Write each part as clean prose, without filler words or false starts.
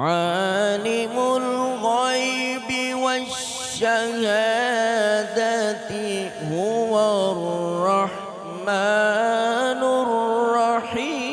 عالم عالم الغيب والشهادة هو الرحمن الرحيم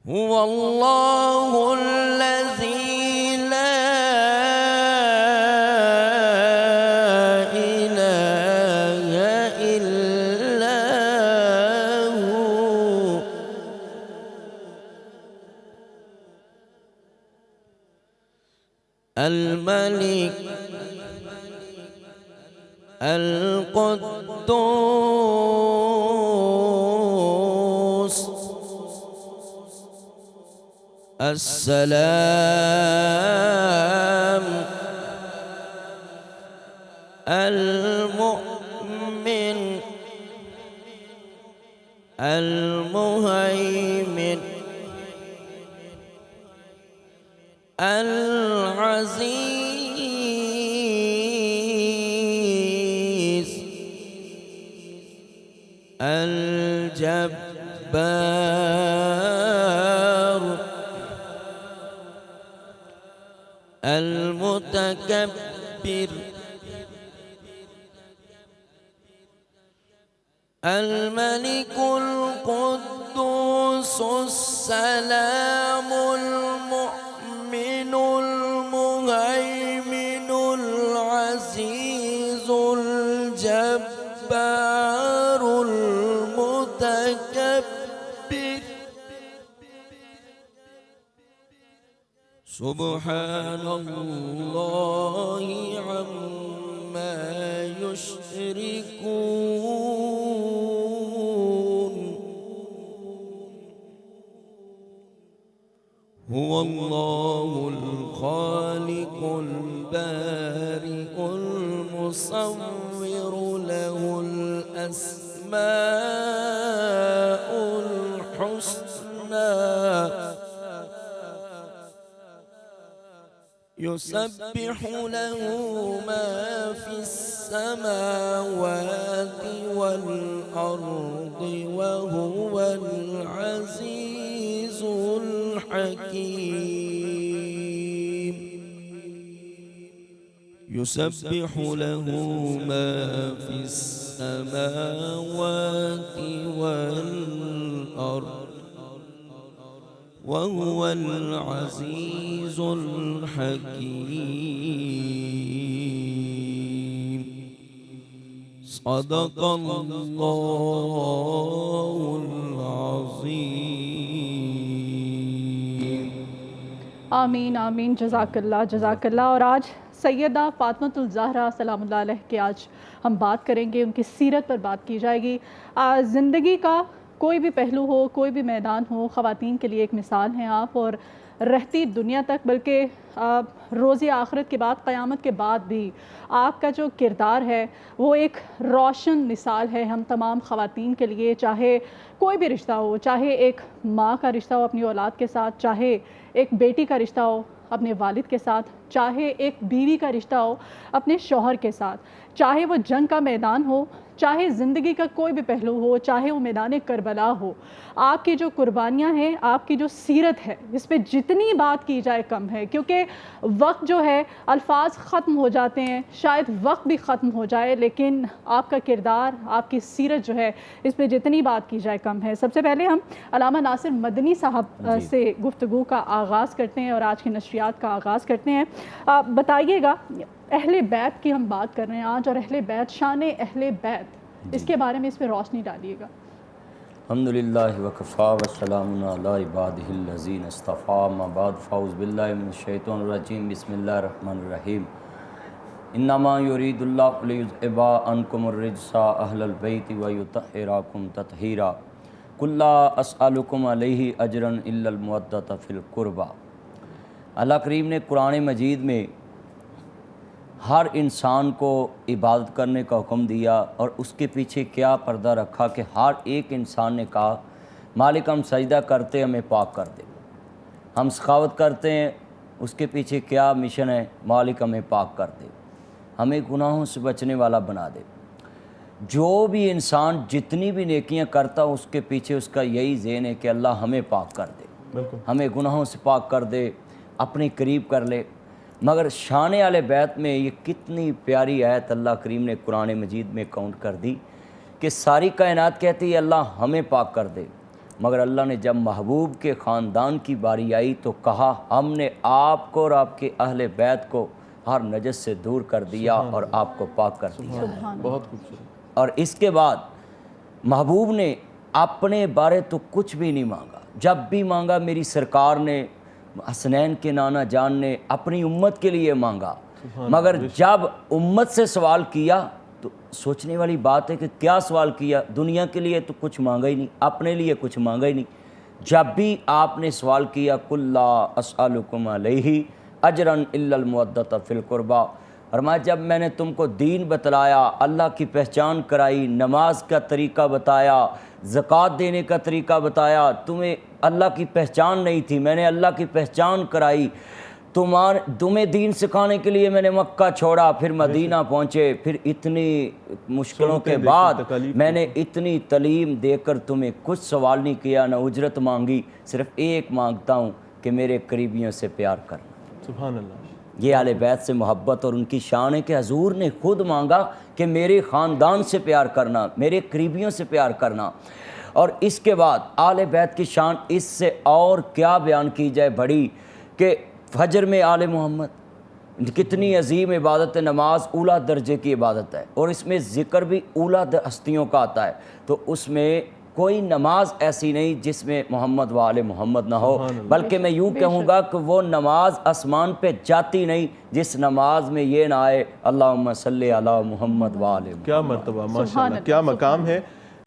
هو الله الذي لا إله إلا هو الملك القدوس السلام المؤمن المهيمن العزيز الجبار المتكبر الملك القدوس السلام المؤمن المهيمن العزيز الجبار المتكبر سبحان الله عما يشركون هو الله الخالق البارئ المصور له الأسماء الحسنى يسبح له ما في السماوات والأرض وهو العزيز الحكيم يسبح له ما في السماوات والأرض وهو العزيز الحكيم صدق الله العظيم آمین آمین جزاک اللہ. اور آج سیدہ فاطمۃ الزہرا سلام اللہ علیہ کے آج ہم بات کریں گے، ان کی سیرت پر بات کی جائے گی. زندگی کا کوئی بھی پہلو ہو، کوئی بھی میدان ہو، خواتین کے لیے ایک مثال ہیں آپ، اور رہتی دنیا تک بلکہ روز آخرت کے بعد، قیامت کے بعد بھی آپ کا جو کردار ہے وہ ایک روشن مثال ہے ہم تمام خواتین کے لیے. چاہے کوئی بھی رشتہ ہو، چاہے ایک ماں کا رشتہ ہو اپنی اولاد کے ساتھ، چاہے ایک بیٹی کا رشتہ ہو اپنے والد کے ساتھ، چاہے ایک بیوی کا رشتہ ہو اپنے شوہر کے ساتھ، چاہے وہ جنگ کا میدان ہو، چاہے زندگی کا کوئی بھی پہلو ہو، چاہے وہ میدان کربلا ہو. آپ کی جو قربانیاں ہیں، آپ کی جو سیرت ہے، اس پہ جتنی بات کی جائے کم ہے، کیونکہ وقت جو ہے الفاظ ختم ہو جاتے ہیں، شاید وقت بھی ختم ہو جائے، لیکن آپ کا کردار، آپ کی سیرت جو ہے اس پہ جتنی بات کی جائے کم ہے. سب سے پہلے ہم علامہ ناصر مدنی صاحب سے گفتگو کا آغاز کرتے ہیں اور آج کی نشریات کا آغاز کرتے ہیں. بتائیے گا، اہل بیت کی ہم بات کر رہے ہیں آج، اور اہل بیت، شان اہل بیت، اس کے بارے میں اس پہ روشنی ڈالیے گا. الحمدللہ وکفا والسلام علی عبادہ الذین اصطفیٰ، اما بعد فاعوذ باللہ من الشیطان الرجیم، بسم اللہ الرحمن الرحیم. انما یرید اللہ لیذھب عنکم الرجس اہل البیت ویطہرکم تطہیرا. قل لا اسألکم علیہ اجرا الا المودۃ فی القربى. اللہ کریم نے قرآن مجید میں ہر انسان کو عبادت کرنے کا حکم دیا، اور اس کے پیچھے کیا پردہ رکھا کہ ہر ایک انسان نے کہا مالک ہم سجدہ کرتے ہمیں پاک کر دے، ہم سخاوت کرتے ہیں، اس کے پیچھے کیا مشن ہے، مالک ہمیں پاک کر دے، ہمیں گناہوں سے بچنے والا بنا دے. جو بھی انسان جتنی بھی نیکیاں کرتا اس کے پیچھے اس کا یہی ذہن ہے کہ اللہ ہمیں پاک کر دے، بالکل ہمیں گناہوں سے پاک کر دے، اپنے قریب کر لے۔ مگر شان اہل بیت میں یہ کتنی پیاری آیت اللہ کریم نے قرآن مجید میں کاؤنٹ کر دی کہ ساری کائنات کہتی ہے اللہ ہمیں پاک کر دے، مگر اللہ نے جب محبوب کے خاندان کی باری آئی تو کہا ہم نے آپ کو اور آپ کے اہل بیت کو ہر نجس سے دور کر دیا اور آپ کو پاک کر دیا۔ بہت خوبصورت۔ اور اس کے بعد محبوب نے اپنے بارے تو کچھ بھی نہیں مانگا، جب بھی مانگا میری سرکار نے، حسنین کے نانا جان نے اپنی امت کے لیے مانگا، مگر جب امت سے سوال کیا تو سوچنے والی بات ہے کہ کیا سوال کیا، دنیا کے لیے تو کچھ مانگا ہی نہیں، اپنے لیے کچھ مانگا ہی نہیں۔ جب بھی آپ نے سوال کیا قُل لا اسألکم علیہ اجرا الا المودۃ فی القربیٰ، فرمایا جب میں نے تم کو دین بتلایا، اللہ کی پہچان کرائی، نماز کا طریقہ بتایا، زکوٰۃ دینے کا طریقہ بتایا، تمہیں اللہ کی پہچان نہیں تھی، میں نے اللہ کی پہچان کرائی، تمہیں دین سکھانے کے لیے میں نے مکہ چھوڑا، پھر مدینہ پہنچے، پھر اتنی مشکلوں کے بعد میں نے اتنی تعلیم دے کر تمہیں کچھ سوال نہیں کیا، نہ اجرت مانگی، صرف ایک مانگتا ہوں کہ میرے قریبیوں سے پیار کرنا۔ سبحان اللہ۔ یہ اہل بیت سے محبت اور ان کی شان ہے کہ حضور نے خود مانگا کہ میرے خاندان سے پیار کرنا، میرے قریبیوں سے پیار کرنا۔ اور اس کے بعد اہل بیت کی شان اس سے اور کیا بیان کی جائے بڑی، کہ فجر میں آل محمد کتنی عظیم عبادت ہے، نماز اولیٰ درجے کی عبادت ہے، اور اس میں ذکر بھی اولیٰ ہستیوں کا آتا ہے، تو اس میں کوئی نماز ایسی نہیں جس میں محمد و آل محمد نہ ہو، بلکہ میں یوں کہوں گا کہ وہ نماز آسمان پہ جاتی نہیں جس نماز میں یہ نہ آئے اللہم صلی علی محمد و آل محمد۔ کیا مرتبہ، ماشاءاللہ کیا مقام ہے۔